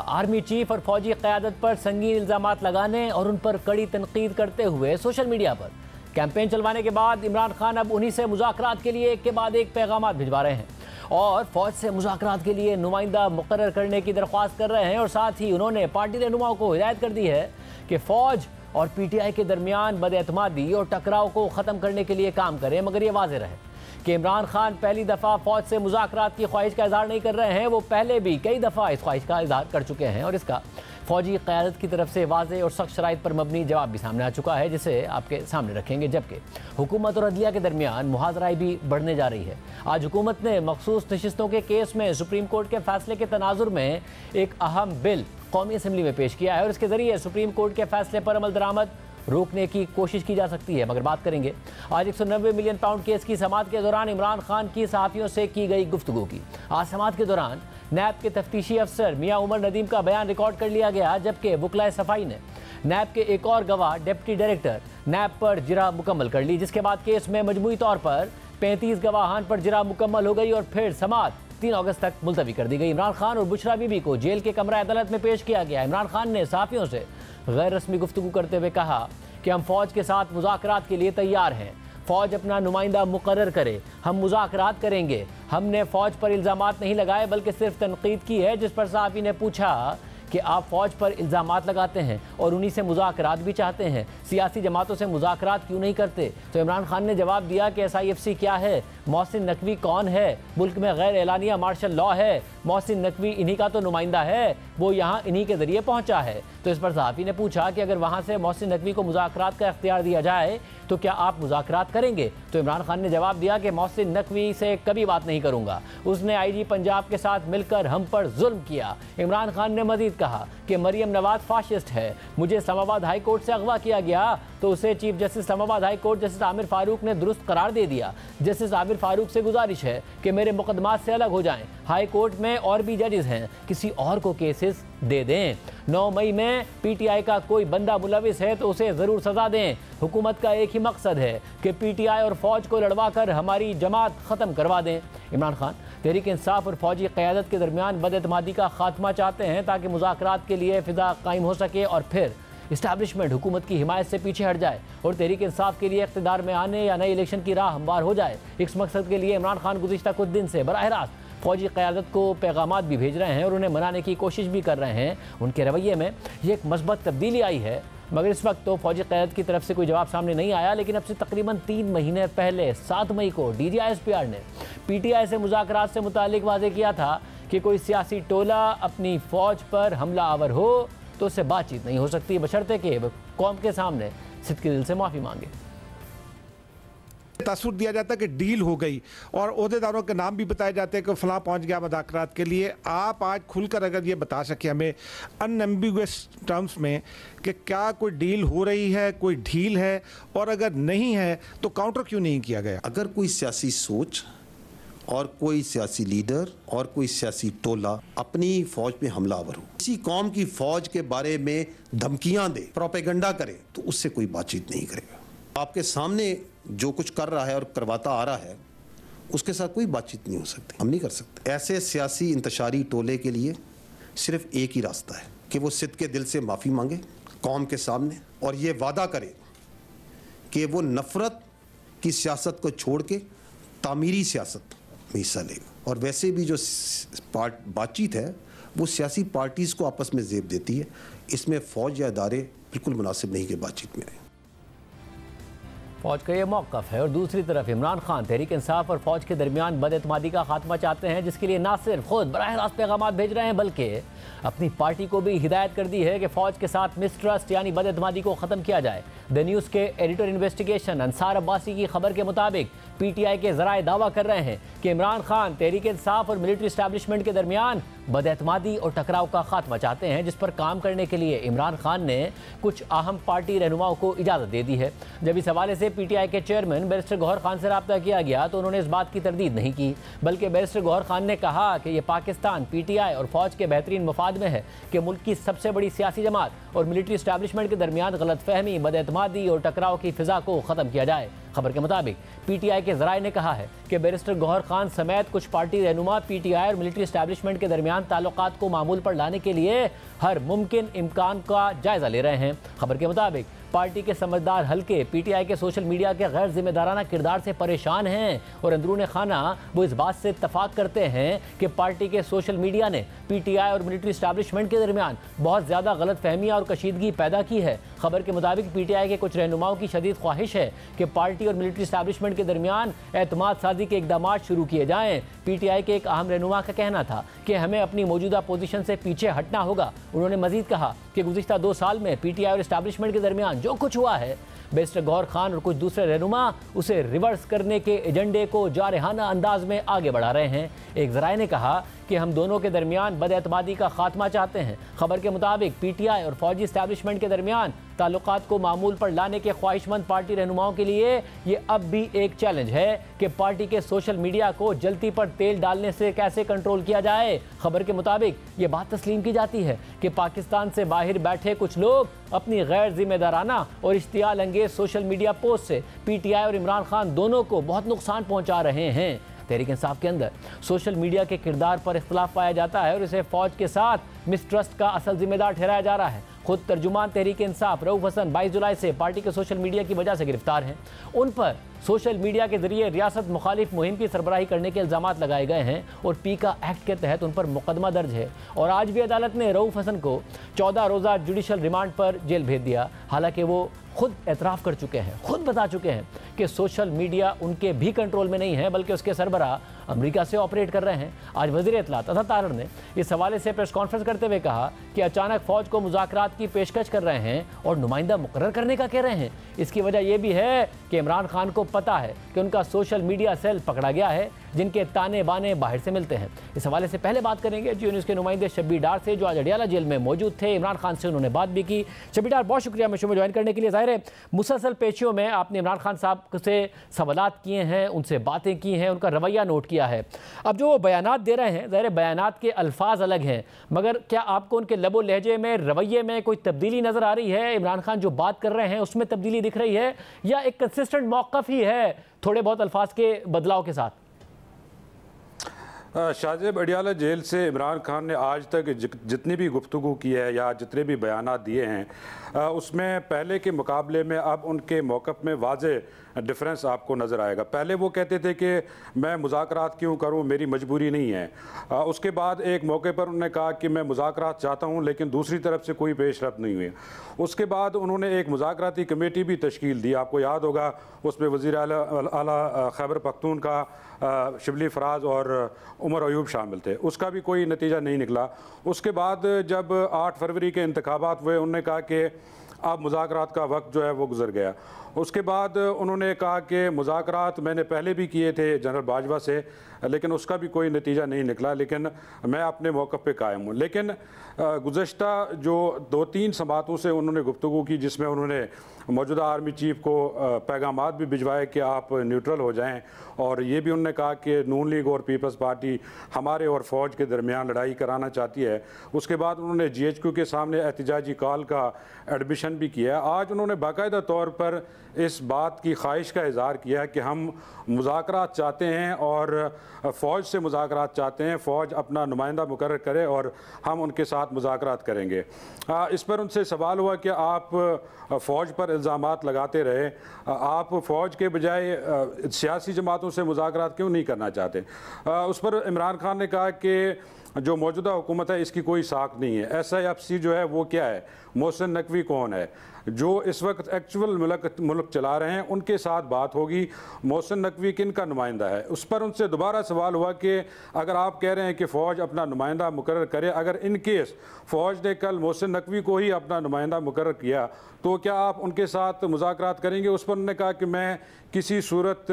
Army chief और फौजी क़यादत पर संगीन इल्ज़ामात लगाने और उन पर कड़ी तनकीद करते हुए सोशल मीडिया पर कैंपेन चलवाने के बाद इमरान खान अब उन्हीं से मुज़ाकरात के लिए एक के बाद एक पैगामात भिजवा रहे हैं और फ़ौज से मुज़ाकरात के लिए नुमाइंदा मुकर्रर करने की दरख्वास्त कर रहे हैं। और साथ ही उन्होंने पार्टी रहनुमाओं को हिदायत कर दी है कि फ़ौज और PTI के दरमियान बदएतमादी और टकराव को ख़त्म करने के लिए काम करें, मगर ये वाज़ेह रहे कि इमरान खान पहली दफ़ा फ़ौज से मुज़ाकरात की ख्वाहिश का इज़हार नहीं कर रहे हैं। वो पहले भी कई दफ़ा इस ख्वाहिश का इज़हार कर चुके हैं और इसका फ़ौजी क़यादत की तरफ से वाज़ेह और सख्त शराइत पर मबनी जवाब भी सामने आ चुका है, जिसे आपके सामने रखेंगे। जबकि हुकूमत और अदलिया के दरमियान मुहाज़राई भी बढ़ने जा रही है। आज हुकूमत ने मखसूस नशिस्तों के केस में सुप्रीम कोर्ट के फैसले के तनाजुर में एक अहम बिल कौमी असम्बली में पेश किया है और इसके ज़रिए सुप्रीम कोर्ट के फैसले पर अमल दरामद रोकने की कोशिश की जा सकती है। मगर बात करेंगे आज 190 मिलियन पाउंड केस की समाअत के दौरान इमरान खान की सहाफ़ियों से की गई गुफ्तगू की। आज समाअत के दौरान नैब के तफ्तीशी अफसर मियां उमर नदीम का बयान रिकॉर्ड कर लिया गया, जबकि वकलाए सफाई ने नैब के एक और गवाह डिप्टी डायरेक्टर नैब पर जिरा मुकम्मल कर ली, जिसके बाद केस में मजमूई तौर पर 35 गवाहान पर जिरा मुकम्मल हो गई और फिर समाअत 3 अगस्त तक मुलतवी कर दी गई। इमरान खान और बुशरा बीबी को जेल के कमरा अदालत में पेश किया गया। इमरान खान ने सहाफ़ियों से गैर रस्मी गुफ्तगू करते हुए कहा कि हम फ़ौज के साथ मुज़ाकरात के लिए तैयार हैं, फ़ौज अपना नुमाइंदा मुकर्रर करे, हम मुज़ाकरात करेंगे। हमने फ़ौज पर इल्ज़ामात नहीं लगाए बल्कि सिर्फ तनकीद की है। जिस पर सहाफ़ी ने पूछा कि आप फ़ौज पर इल्ज़ामात लगाते हैं और उन्हीं से मुज़ाकरात भी चाहते हैं, सियासी जमातों से मुज़ाकरात क्यों नहीं करते? तो इमरान खान ने जवाब दिया कि SIFC क्या है, मोहसिन नकवी कौन है, मुल्क में गैर एलानिया मार्शल लॉ है, मोहसिन नकवी इन्हीं का तो नुमाइंदा है, वो यहाँ इन्हीं के ज़रिए पहुँचा है। तो इस पर सहाफ़ी ने पूछा कि अगर वहाँ से मोहसिन नकवी को मुज़ाकरात का इख्तियार दिया जाए तो क्या आप मुज़ाकरात करेंगे? तो इमरान खान ने जवाब दिया कि मोहसिन नकवी से कभी बात नहीं करूँगा, उसने IG पंजाब के साथ मिलकर हम पर जुल्म किया। इमरान खान ने मज़ीद कहा कि मरियम नवाज फाशिस्ट है, मुझे इस्लामाबाद हाई कोर्ट से अगवा किया गया तो उसे chief justice Islamabad high court justice Aamir Farooq ने दुरुस्त करार दे दिया। जस्टिस आमिर फारूक से गुजारिश है कि मेरे मुकदमात से अलग हो जाएं। हाई कोर्ट में और भी जजेस हैं, किसी और को केसेस दे दें। 9 मई में PTI का कोई बंदा मुलविस है तो उसे ज़रूर सज़ा दें। हुकूमत का एक ही मकसद है कि PTI और फ़ौज को लड़वा कर हमारी जमात ख़त्म करवा दें। इमरान खान तहरीक इंसाफ और फौजी क़यादत के दरमियान बदएतमादी का खात्मा चाहते हैं ताकि मुज़ाकरात के लिए फ़िज़ा कायम हो सके और फिर इस्टेब्लिशमेंट हुकूमत की हिमायत से पीछे हट जाए और तहरीक इंसाफ के लिए इक़्तिदार में आने या नए इलेक्शन की राह हमवार हो जाए। इस मकसद के लिए इमरान खान गुज़िश्ता कुछ दिन से बराह रास्त फौजी क़यादत को पैगामात भी भेज रहे हैं और उन्हें मनाने की कोशिश भी कर रहे हैं। उनके रवैये में ये एक मस्बत तब्दीली आई है, मगर इस वक्त तो फौजी क़यादत की तरफ से कोई जवाब सामने नहीं आया। लेकिन अब से तकरीबन 3 महीने पहले 7 मई को DGISPR ने PTI से मुज़ाकरात से मुतालिक वाज़ेह किया था कि कोई सियासी टोला अपनी फ़ौज पर हमला आवर हो तो उससे बातचीत नहीं हो सकती, बशर्ते कि वह कौम के सामने सिद्क़ दिल से माफ़ी मांगे। तासुर दिया जाता है कि डील हो गई और ओहदेदारों के नाम भी बताए जाते हैं कि फलां पहुंच गया मुज़ाकरात के लिए। आप आज खुलकर अगर ये बता सके हमें अनएम्बिगुअस टर्म्स में कि क्या कोई डील हो रही है, कोई ढील है, और अगर नहीं है तो काउंटर क्यों नहीं किया गया? अगर कोई सियासी सोच और कोई सियासी लीडर और कोई सियासी टोला अपनी फौज पे हमलावर हो, किसी कौम की फौज के बारे में धमकियां दे, प्रोपेगेंडा करे, तो उससे कोई बातचीत नहीं करेगा। आपके सामने जो कुछ कर रहा है और करवाता आ रहा है उसके साथ कोई बातचीत नहीं हो सकती, हम नहीं कर सकते। ऐसे सियासी इंतशारी टोले के लिए सिर्फ एक ही रास्ता है कि वो सिद्क़ के दिल से माफ़ी मांगे कौम के सामने और ये वादा करे कि वो नफ़रत की सियासत को छोड़ के तामीरी सियासत में हिस्सा लेगा। और वैसे भी जो बातचीत है वो सियासी पार्टीज़ को आपस में ज़ेब देती है, इसमें फ़ौज या इदारे बिल्कुल मुनासिब नहीं कि बातचीत में रहें। फौज का ये मौक़िफ़ है और दूसरी तरफ इमरान खान तहरीक इंसाफ और फौज के दरमियान बदएतमादी का खात्मा चाहते हैं, जिसके लिए ना सिर्फ खुद बराह रास्त पैगामात भेज रहे हैं बल्कि अपनी पार्टी को भी हिदायत कर दी है कि फौज के साथ मिसट्रस्ट यानी बदएतमादी को ख़त्म किया जाए। द न्यूज़ के एडिटर इन्वेस्टिगेशन अंसार अब्बासी की खबर के मुताबिक PTI के ज़राए दावा कर रहे हैं कि इमरान खान तहरीक इंसाफ और मिलिट्री इस्टेब्लिशमेंट के दरमियान बदएतमादी और टकराव का खात्मा चाहते हैं, जिस पर काम करने के लिए इमरान खान ने कुछ अहम पार्टी रहनुमाओं को इजाज़त दे दी है। जब इस हवाले से PTI के चेयरमैन बैरिस्टर गौहर खान से रब्ता किया गया तो उन्होंने इस बात की तरदीद नहीं की, बल्कि बैरिस्टर गौहर खान ने कहा कि यह पाकिस्तान, PTI और फौज के बेहतरीन मफाद में है कि मुल्क की सबसे बड़ी सियासी जमात और मिलिट्री एस्टैब्लिशमेंट के दरमियान गलतफहमी, बदएतमादी और टकराव की फिजा को ख़त्म किया जाए। खबर के मुताबिक PTI के ज़राए ने कहा है कि बैरिस्टर गौहर खान समेत कुछ पार्टी रहनुमा PTI और मिलिट्री एस्टैब्लिशमेंट के दरमियान ताल्लुकात को मामूल पर लाने के लिए हर मुमकिन इम्कान का जायजा ले रहे हैं। खबर के मुताबिक पार्टी के समझदार हल्के PTI के सोशल मीडिया के गैर जिम्मेदाराना किरदार से परेशान हैं और अंदरूनी खाना वो इस बात से इत्तफाक करते हैं कि पार्टी के सोशल मीडिया ने PTI और मिलिट्री एस्टैब्लिशमेंट के दरमियान बहुत ज़्यादा गलत फहमियाँ और कशीदगी पैदा की है। खबर के मुताबिक PTI के कुछ रहनुमाओं की शदीद ख्वाहिश है कि पार्टी और मिलिट्री एस्टैब्लिशमेंट के दरमियान एतमाद साजी के इकदाम शुरू किए जाएँ। PTI के एक अहम रहनुमा का कहना था कि हमें अपनी मौजूदा पोजीशन से पीछे हटना होगा। उन्होंने मजीद कहा कि गुज़िश्ता 2 साल में PTI और एस्टैब्लिशमेंट के दरमियान जो कुछ हुआ है, बैरिस्टर गौहर खान और कुछ दूसरे रहनुमा उसे रिवर्स करने के एजेंडे को जारहाना अंदाज में आगे बढ़ा रहे हैं। एक ज़राए ने कहा कि हम दोनों के दरमियान बदएतमादी का खात्मा चाहते हैं। खबर के मुताबिक PTI और फौजी एस्टैब्लिशमेंट के दरमियान ताल्लुकात को मामूल पर लाने के ख्वाहिशमंद पार्टी रहनुमाओं के लिए ये अब भी एक चैलेंज है कि पार्टी के सोशल मीडिया को जलती पर तेल डालने से कैसे कंट्रोल किया जाए। खबर के मुताबिक ये बात तस्लीम की जाती है कि पाकिस्तान से बाहर बैठे कुछ लोग अपनी गैर जिम्मेदाराना और इश्तियाल अंगेज सोशल मीडिया पोस्ट से PTI और इमरान खान दोनों को बहुत नुकसान पहुंचा रहे हैं। तहरीक इंसाफ के अंदर सोशल मीडिया के किरदार पर इख्तलाफ पाया जाता है और इसे फौज के साथ मिसट्रस्ट का असल जिम्मेदार ठहराया जा रहा है। खुद तर्जुमान तहरीक इंसाफ रऊफ हसन 22 जुलाई से पार्टी के सोशल मीडिया की वजह से गिरफ्तार हैं। उन पर सोशल मीडिया के जरिए रियासत मुखालिफ मुहिम की सरबराही करने के इल्ज़ाम लगाए गए हैं और पीका एक्ट के तहत उन पर मुकदमा दर्ज है। और आज भी अदालत ने रऊफ हसन को 14 रोज़ा जुडिशल रिमांड पर जेल भेज दिया। हालांकि वो खुद एतराफ़ कर चुके हैं, खुद बता चुके हैं कि सोशल मीडिया उनके भी कंट्रोल में नहीं है, बल्कि उसके सरबराह अमेरिका से ऑपरेट कर रहे हैं। आज वज़ीर इत्तलात अता तारर ने इस हवाले से प्रेस कॉन्फ्रेंस करते हुए कहा कि अचानक फ़ौज को मुज़ाकरात की पेशकश कर रहे हैं और नुमाइंदा मुकर्रर करने का कह रहे हैं। इसकी वजह यह भी है कि इमरान खान को पता है कि उनका सोशल मीडिया सेल पकड़ा गया है, जिनके ताने बाने बाहर से मिलते हैं। इस हवाले से पहले बात करेंगे जियो न्यूज़ के नुमाइंदे शब्बीर डार से, जो आज अडियाला जेल में मौजूद थे। इमरान खान से उन्होंने बात भी की। शब्बीर डार, बहुत शुक्रिया मैं शो में ज्वाइन करने के लिए। ज़ाहिर है मुसलसल पेशियों में आपने इमरान खान साहब से सवालात किए हैं, उनसे बातें की हैं, उनका रवैया नोट किया है। अब जो वो बयानात दे रहे हैं, ज़ाहिर बयानात के अल्फाज अलग हैं, मगर क्या आपको उनके लबो लहजे में, रवैये में कोई तब्दीली नज़र आ रही है? इमरान खान जो बात कर रहे हैं उसमें तब्दीली दिख रही है या एक कंसिस्टेंट मौक़िफ़ ही है थोड़े बहुत अल्फाज के बदलाव के साथ? शाहजेब, अडियाला जेल से इमरान खान ने आज तक जितनी भी गुफ्तगू की है या जितने भी बयानात दिए हैं, उसमें पहले के मुकाबले में अब उनके मौक़िफ़ में वाज़े डिफरेंस आपको नज़र आएगा। पहले वो कहते थे कि मैं मुज़ाकरात क्यों करूं, मेरी मजबूरी नहीं है। उसके बाद एक मौके पर उन्होंने कहा कि मैं मुज़ाकरात चाहता हूं, लेकिन दूसरी तरफ से कोई पेशरफ्त नहीं हुई। उसके बाद उन्होंने एक मुज़ाकराती कमेटी भी तश्कील दी, आपको याद होगा, उसमें वज़ीर आला खैबर पख्तूनख्वा शिबली फराज और उमर अयूब शामिल थे। उसका भी कोई नतीजा नहीं निकला। उसके बाद जब 8 फरवरी के इंतखाबात हुए, उन्होंने कहा कि अब मुज़ाकरात का वक्त जो है वो गुजर गया। उसके बाद उन्होंने कहा कि मुज़ाकरात मैंने पहले भी किए थे जनरल बाजवा से, लेकिन उसका भी कोई नतीजा नहीं निकला, लेकिन मैं अपने मौक़िफ़ पे कायम हूँ। लेकिन गुज़श्ता जो 2-3 समातों से उन्होंने गुफ्तगू की, जिसमें उन्होंने मौजूदा आर्मी चीफ को पैगामात भी भिजवाए कि आप न्यूट्रल हो जाएं, और ये भी उन्होंने कहा कि नून लीग और पीपल्स पार्टी हमारे और फ़ौज के दरमियान लड़ाई कराना चाहती है। उसके बाद उन्होंने GHQ के सामने एहतजाजी कॉल का एडमिशन भी किया। आज उन्होंने बाकायदा तौर पर इस बात की ख्वाहिश का इज़हार किया कि हम मुज़ाकरात चाहते हैं और फ़ौज से मुज़ाकरात चाहते हैं, फ़ौज अपना नुमाइंदा मुकर्रर करे और हम उनके साथ मुज़ाकरात करेंगे। इस पर उनसे सवाल हुआ कि आप फ़ौज पर इल्ज़ामात लगाते रहे, आप फ़ौज के बजाय सियासी जमातों से मुज़ाकरात क्यों नहीं करना चाहते? उस पर इमरान खान ने कहा कि जो मौजूदा हुकूमत है इसकी कोई साख नहीं है। SIFC जो है वो क्या है, मोहसिन नकवी कौन है, जो इस वक्त एक्चुअल मुल्क चला रहे हैं, उनके साथ बात होगी। मोहसिन नकवी किन का नुमाइंदा है? उस पर उनसे दोबारा सवाल हुआ कि अगर आप कह रहे हैं कि फ़ौज अपना नुमाइंदा मुकर्रर करे, अगर इन केस फ़ौज ने कल मोहसिन नकवी को ही अपना नुमाइंदा मुकर्रर किया तो क्या आप उनके साथ मुज़ाकरात करेंगे? उस पर उन्होंने कहा कि मैं किसी सूरत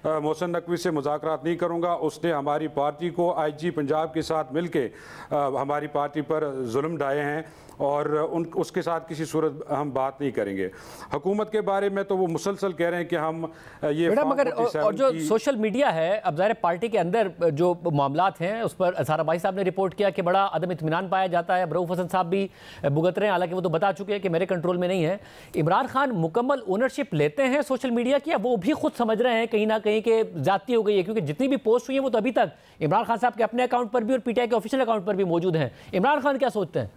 मोहसिन नकवी से मुज़ाकरात नहीं करूँगा। उसने हमारी पार्टी को IG पंजाब के साथ साथ मिलके हमारी पार्टी पर जुल्म ढाए हैं और उसके साथ किसी सूरत हम बात नहीं करेंगे। हुकूमत के बारे में तो वो मुसलसल कह रहे हैं कि हम ये मगर और जो सोशल मीडिया है, अब ज़ाहिर पार्टी के अंदर जो मामलात हैं उस पर अज़हर अब्बासी साहब ने रिपोर्ट किया कि बड़ा अदम इत्मीनान पाया जाता है। रऊफ हसन साहब भी भुगत रहे हैं, हालांकि वो तो बता चुके हैं कि मेरे कंट्रोल में नहीं है। इमरान खान मुकम्मल ओनरशिप लेते हैं सोशल मीडिया की, या वो भी खुद समझ रहे हैं कहीं ना कहीं के ज़्यादती हो गई है? क्योंकि जितनी भी पोस्ट हुई है वो तो अभी तक इमरान खान साहब के अपने अकाउंट पर भी और पीटीआई के ऑफिशियल अकाउंट पर भी मौजूद हैं। इमरान खान क्या सोचते हैं?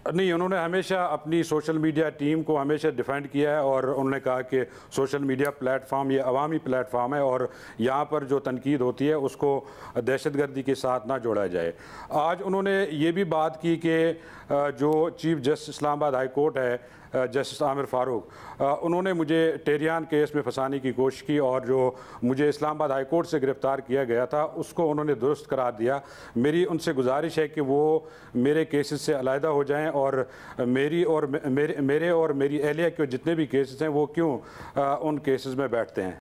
नहीं, उन्होंने हमेशा अपनी सोशल मीडिया टीम को हमेशा डिफेंड किया है और उन्होंने कहा कि सोशल मीडिया प्लेटफॉर्म ये अवामी प्लेटफॉर्म है और यहाँ पर जो तनकीद होती है उसको दहशतगर्दी के साथ ना जोड़ा जाए। आज उन्होंने ये भी बात की कि जो chief justice Islamabad high court है जस्टिस आमिर फारूक, उन्होंने मुझे टेरियान केस में फंसाने की कोशिश की और जो मुझे इस्लामाबाद हाई कोर्ट से गिरफ़्तार किया गया था उसको उन्होंने दुरुस्त करार दिया। मेरी उनसे गुजारिश है कि वो मेरे केसेस से अलहदा हो जाएं और मेरे और मेरी एहलिया के जितने भी केसेस हैं वो क्यों उन केसेस में बैठते हैं।